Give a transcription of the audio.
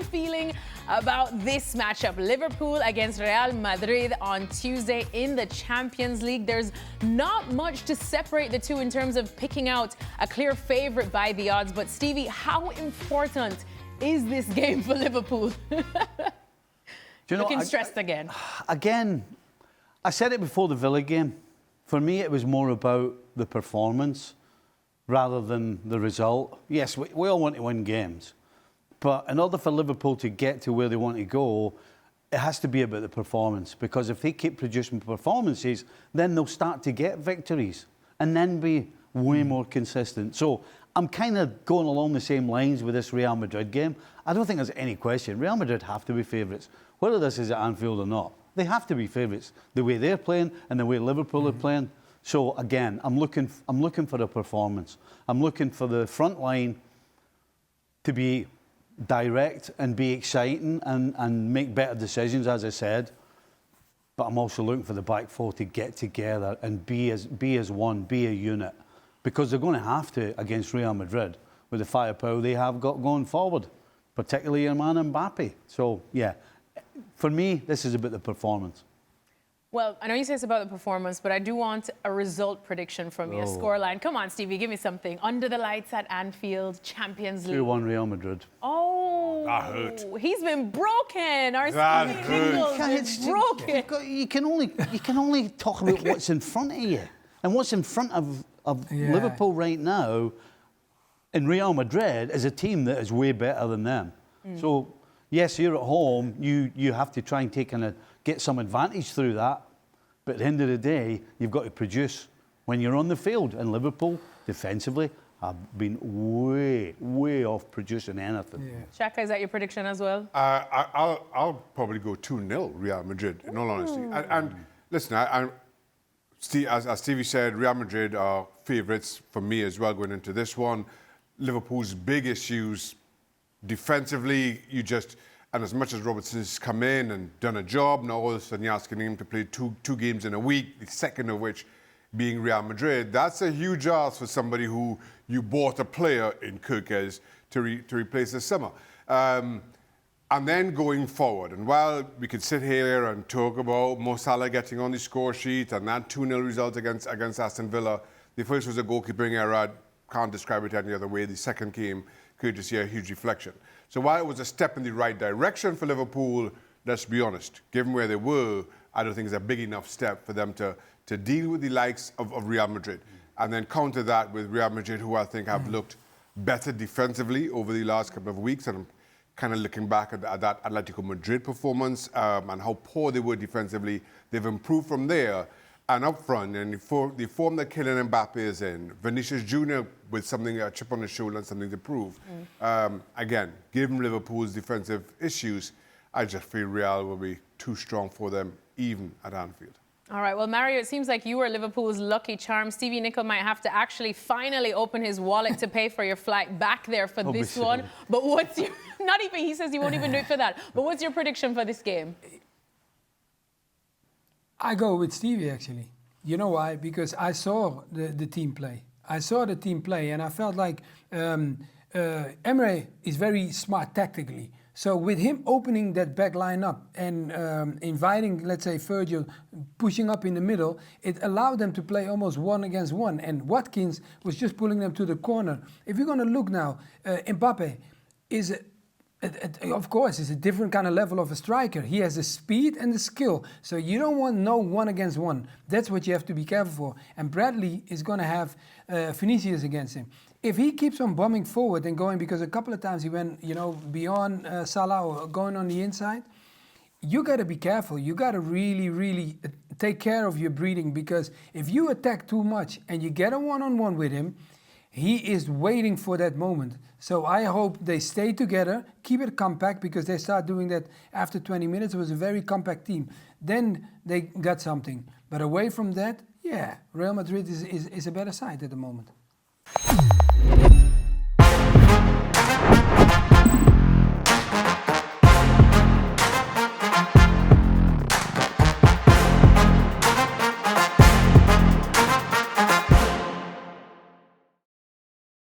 feeling about this matchup? Liverpool against Real Madrid on Tuesday in the Champions League. There's not much to separate the two in terms of picking out a clear favorite by the odds. But Stevie, how important is this game for Liverpool? Looking stressed again. Again, I said it before the Villa game. For me, it was more about the performance rather than the result. Yes, we all want to win games. But in order for Liverpool to get to where they want to go, it has to be about the performance. Because if they keep producing performances, then they'll start to get victories and then be way more consistent. So I'm kind of going along the same lines with this Real Madrid game. I don't think there's any question. Real Madrid have to be favourites, whether this is at Anfield or not. They have to be favourites, the way they're playing and the way Liverpool are playing. So again, I'm looking for a performance. I'm looking for the front line to be direct and be exciting and make better decisions, as I said. But I'm also looking for the back four to get together and be as one, be a unit. Because they're going to have to against Real Madrid with the firepower they have got going forward, particularly your man Mbappe. So, yeah, for me, this is about the performance. Well, I know you say it's about the performance, but I do want a result prediction from you, a scoreline. Come on, Stevie, give me something. Under the lights at Anfield, Champions League. 2-1 Real Madrid. Oh, that hurt. He's been broken. Our That Stevie hurt. Nicol's been broken. You can only talk about what's in front of you. And what's in front of Liverpool right now in Real Madrid is a team that is way better than them. So, yes, you're at home. You have to try and get some advantage through that. But at the end of the day, you've got to produce when you're on the field. And Liverpool, defensively, have been way off producing anything. Yeah. Shaka, is that your prediction as well? I'll probably go 2-0 Real Madrid, in all honesty. And listen, as Stevie said, Real Madrid are favourites for me as well going into this one. Liverpool's big issues defensively, and as much as Robertson's come in and done a job, now all of a sudden you're asking him to play two games in a week, the second of which being Real Madrid. That's a huge ask for somebody who you bought a player in Kirkes to replace this summer. And then going forward, and while we could sit here and talk about Mo Salah getting on the score sheet and that 2-0 result against Aston Villa, the first was a goalkeeping error. Can't describe it any other way. The second came courtesy of a huge reflection. So while it was a step in the right direction for Liverpool, let's be honest, given where they were, I don't think it's a big enough step for them to deal with the likes of Real Madrid. And then counter that with Real Madrid, who I think have looked better defensively over the last couple of weeks. And I'm kind of looking back at that Atletico Madrid performance and how poor they were defensively. They've improved from there. And up front, and the form that Kylian Mbappe is in, Vinicius Jr. with a chip on his shoulder and something to prove. Again, given Liverpool's defensive issues, I just feel Real will be too strong for them, even at Anfield. All right, well, Mario, it seems like you were Liverpool's lucky charm. Stevie Nicol might have to actually finally open his wallet to pay for your flight back there for this one. But what's your... Not even... He says he won't even do it for that. But what's your prediction for this game? I go with Stevie, actually. You know why? Because I saw the team play. I saw the team play, and I felt like Emre is very smart tactically. So with him opening that back line up and inviting, let's say, Virgil pushing up in the middle, it allowed them to play almost 1-against-1. And Watkins was just pulling them to the corner. If you're going to look now, Mbappe is... of course, it's a different kind of level of a striker. He has the speed and the skill. So you don't want no 1-against-1. That's what you have to be careful for. And Bradley is going to have Vinicius against him. If he keeps on bombing forward and going, because a couple of times he went, beyond Salah or going on the inside, you got to be careful. You got to really take care of your breathing, because if you attack too much and you get a one-on-one with him, he is waiting for that moment. So I hope they stay together, keep it compact, because they start doing that after 20 minutes. It was a very compact team. Then they got something. But away from that, yeah, Real Madrid is a better side at the moment.